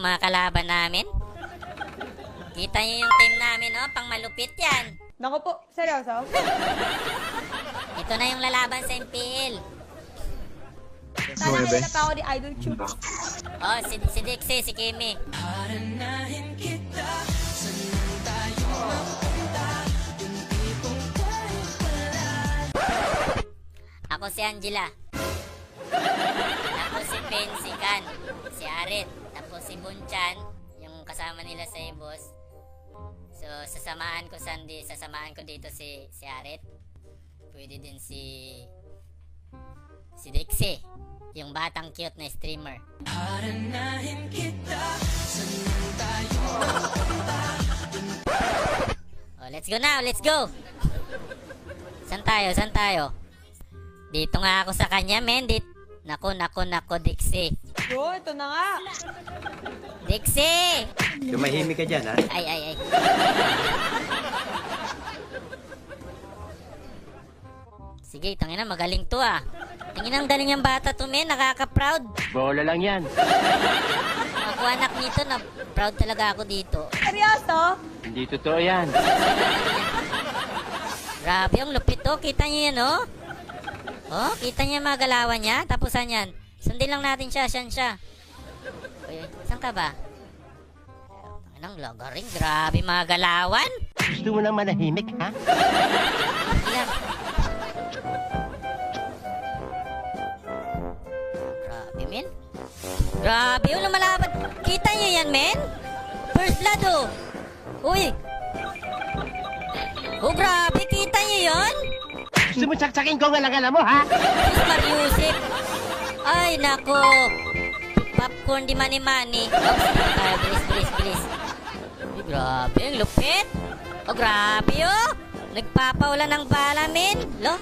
yung mga kalaban namin? Kita nyo yung team namin, oh. Pang malupit yan. Naku po, seryoso? Ito na yung lalaban sa MPL. Sana kilala pa ako ni Idol Chu. Oh, si Dixie, si Kimi. Ako si Angela. Tapos si Pen, si Kan, si Arit. Tapos si Bunchan, yung kasama nila sa boss. So, sasamahan ko dito si Arit. Pwede din si Dixie, yung batang cute na streamer. Oh, let's go now, let's go. San tayo? Dito nga ako sa kanya, men. Nako, Dixie. Bro, ito na nga. Dixie! Tumahimik ka dyan, ha? Ay. Sige, tangina, magaling to ah. Tingin ang galing yung bata to, men. Nakaka-proud. Bola lang yan. Ako anak nito na proud talaga ako dito. Seryoso? Hindi totoo yan. Grabe, ang lupit to. Kita niyo yan, oh. Oh, kita niya mga galawan niya. Tapusan yan. Sundin lang natin siya. Siya. Uy, saan ka ba? Anong lagaring? Grabe mga galawan. Gusto mo nang manahimik, ha? Ilang. Grabe, men. Grabe, yung lumalaban. Kita niyo yan, men? First blood, oh. Uy. Oh, grabe. Kita niyo yun? Gusto mo saksakin ko ang alam mo, ha? Sus Mariusip. Ay, nako. Popcorn di mani-mani. Oops, bilis. Ay, grabe, ang lupit. Oh, grabe, oh. Nagpapawala ng bala, men. Lo.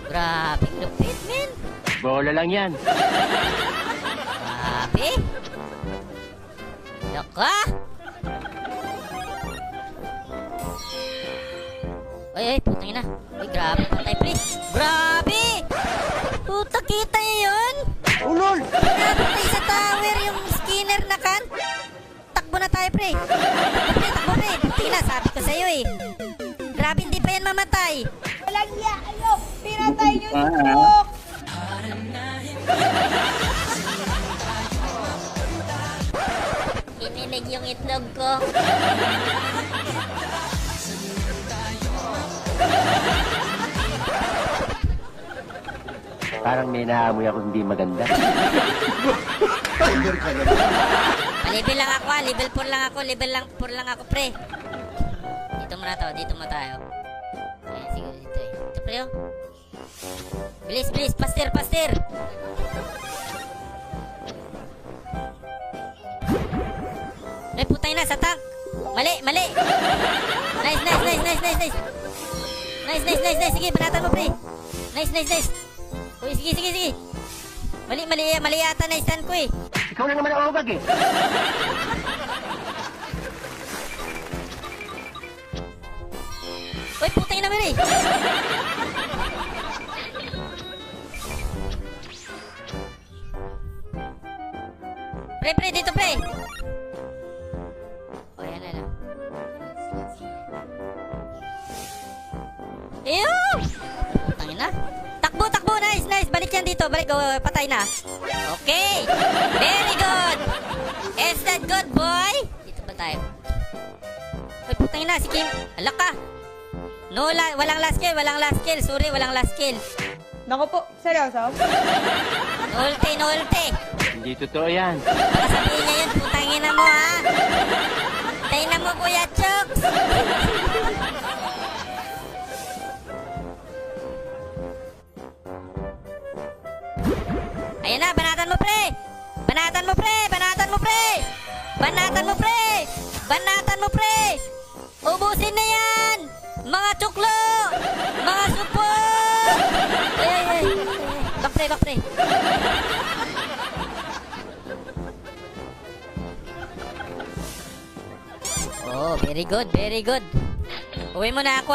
Grabe, ang lupit, men. Bola lang yan. Grabe. Laka. Ay, putang ina. Ay, grabe. Patay, pre. Grabe! Puta, kita niyo yun? Ulol! Pinapatay sa tower yung skinner na kan. Takbo na tayo, pre. Takbo, pre. Putang ina, sabi ko sa'yo eh. Grabe, hindi pa yan mamatay. Walang niya, ayo! Pinatay niyo yung buk! Kinilig yung itlog ko. Parang may naamoy ako hindi maganda. Level lang ako, level 4 lang ako, level 4 lang ako, pre. Dito muna tayo. Ayan, sige, dito eh. Ito, pre, oh. Bilis, pastir. Ay, putay na, sa tank. Mali. Nice. Nice. Sige, banatan mo, pre. Nice. Uy, sige. Mali yata na stand ko eh. Ikaw na naman ang ugag eh. Uy, putay naman eh. Pre, dito pre. Oh, yan na. Ew! Putangin na. Takbo, nice. Balik yan dito, patay na. Okay, very good. Is that good, boy? Dito ba tayo? Uy, putangin na, si Kim. Alak ka. Walang last kill. Sorry, walang last kill. Naku po, seryoso? No ulti. Hindi totoo yan. Baka sabihin niya yun, putangin na mo, ha? Tayo na mo, Kuya Chooks. Ayan na, banatan mo, pre. Ubusin na yan. Mga tsuklo. Mga supot. Ay. Back pre. Oh, very good. Uwi mo na ako.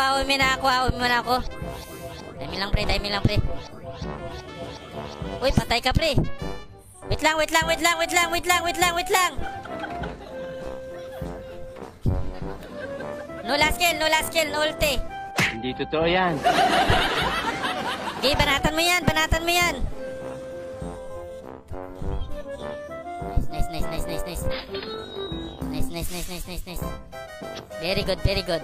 Dami lang pre. Uy, patay ka pre. Wait lang. No last kill, no last kill, no ulti. Hindi totoo yan. Okay, banatan mo yan, banatan mo yan. Nice, nice, nice, nice, nice. Nice, nice, nice, nice, nice, nice. Very good, very good.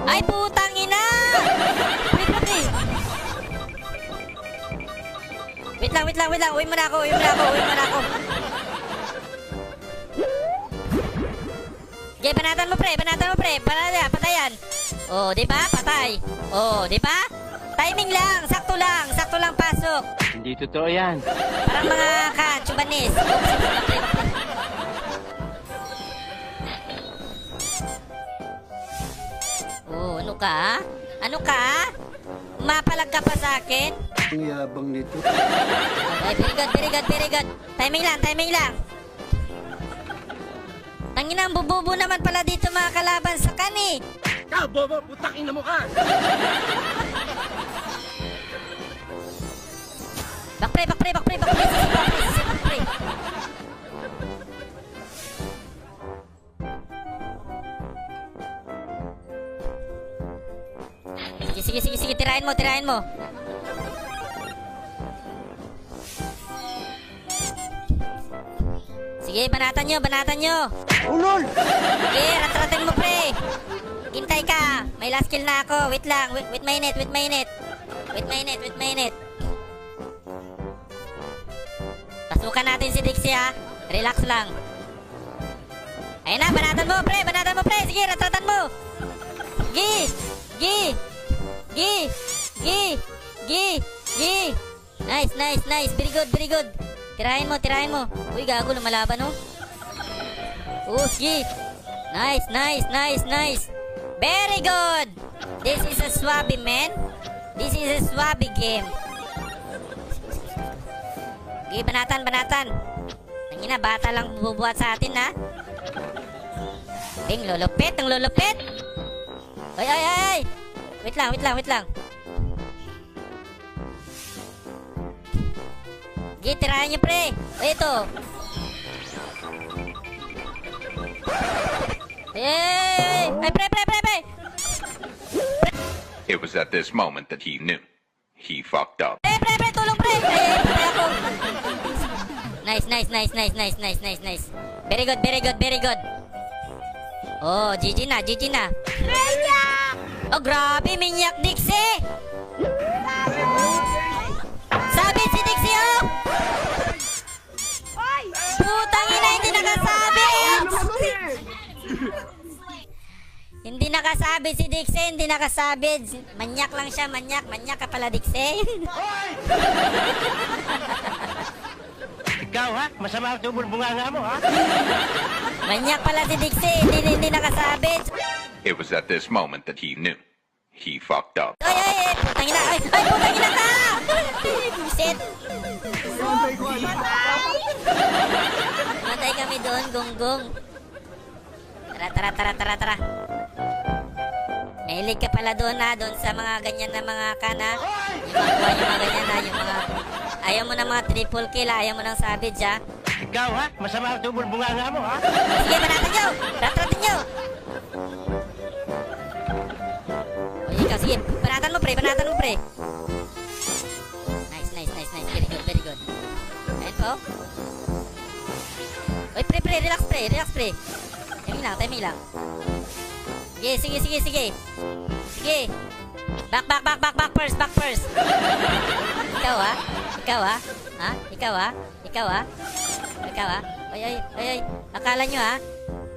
Ay, putang ina! Wait, wait, wait. Wait lang, wait lang, wait lang. Uwi mo na ako, uwi mo na ako, uwi mo na ako. Okay, banatan mo pre, banatan mo pre. Banatan, patayan. Oh, di ba? Patay. Oh, di ba? Timing lang, sakto lang pasok. Hindi totoo yan. Parang mga ka-chubanis. Oh, ano ka? Ano ka? Mapalag ka pa sa akin? Ang yabang nito. Okay, very good, very good, very good. Timing lang, timing lang. Tangina, ang bububo naman pala dito mga kalaban sa kani. Ka, bobo, putakin na mo ka! Bakpre, bakpre, bakpre, bakpre, bakpre, bakpre. Sige, sige, sige, sige, tirahin mo, tirahin mo. Sige, banatan nyo, banatan nyo. Ulol! Sige, rat-ratin mo, pre. Hintay ka. May last kill na ako. Wait lang. Wait minute, wait minute. Wait minute, wait minute. Pasukan natin si Dixie, ha. Relax lang. Ayun na, banatan mo, pre. Banatan mo, pre. Sige, rat-ratan mo. Gi! Gi! Gi! Gi! Gi! Gi! Nice, nice, nice. Very good, very good. Tirahin mo, tirahin mo. Uy, gago, lumalaban, oh. Sige. Nice, nice, nice, nice. Very good. This is a swabby, man. This is a swabby game. Okay, banatan, banatan. Tangina, bata lang bubuhat sa atin, ha. Ting, lulupit, ang lulupit. Ay, ay, ay. Wait lang, wait lang, wait lang. Okay, tirahin nyo, pre. O, ito. Ay, ay, pre, pre, pre, pre. It was at this moment that he knew. He fucked up. Pre, pre, pre, tulong, pre. Ay, pre ako. Nice, nice, nice, nice, nice, nice, nice, nice. Very good, very good, very good. Oh, GG na, GG na. Oh, grabe, minyak Dixie. Sabi si Dixie, oh. Putang ina, hindi nakasabit. Hindi nakasabit si Dixie, hindi nakasabit. Manyak lang siya, manyak. Manyak ka pala, Dixie. Ikaw, ha? Masama ang tubol bunganga mo, ha? Manyak pala si Dixie, hindi nakasabit. It was at this moment that he knew. He fucked up. Ay, ay, ay, putang ina, ay, ay, putang ina ka! Buset. Matay kami doon, gonggong. Tara, tara, tara, tara, tara. Mahilig ka pala doon, ha, doon sa mga ganyan na mga kana. Yung mga ganyan na, yung mga... Ayaw mo ng mga triple kill, ayaw mo ng savage, ha? Ikaw, ha? Masama ang tubol bunganga mo, ha? Sige, banatan nyo! Ratratin nyo! O, ikaw, sige, banatan mo, pre, banatan mo, pre. Nice, nice, nice, nice. Very good, very good. Ayun po. Oy, pre, pre, relax, pre, relax, pre. Timing lang, timing lang. Sige, sige, sige, sige. Sige. Back, back, back, back, back first, back first. Ikaw, ha? Ikaw, ha? Ha? Ikaw, ha? Ikaw, ha? Ikaw, ha? Ay, ay, ay, ay. Akala nyo, ha?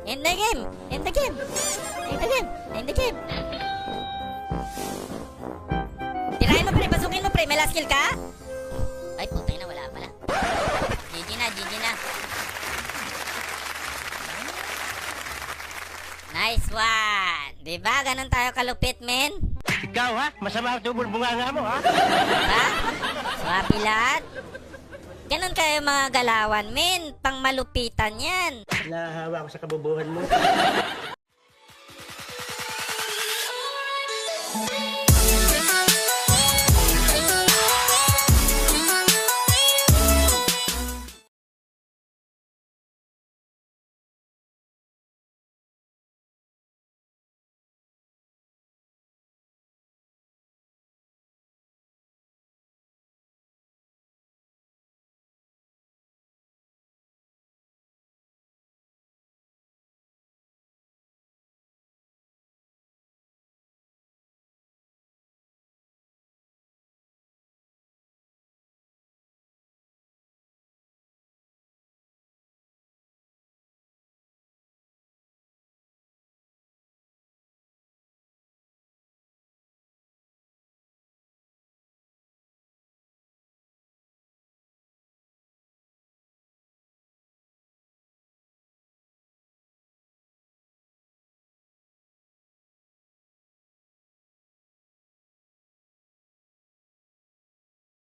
End the game! End the game! End the game! End the game! Tirahin mo, pre! Pasukin mo, pre! May last kill ka? Ay, putay na. Wala pala. GG na, GG na. Nice one! Diba? Ganon tayo kalupit, men? Ikaw, ha? Masama ang tubol bunganga mo, ha? Diba? Swabe lahat. Ganon kayo mga galawan, men. Pang malupitan yan. Nahahawa ko sa kabubuhan mo.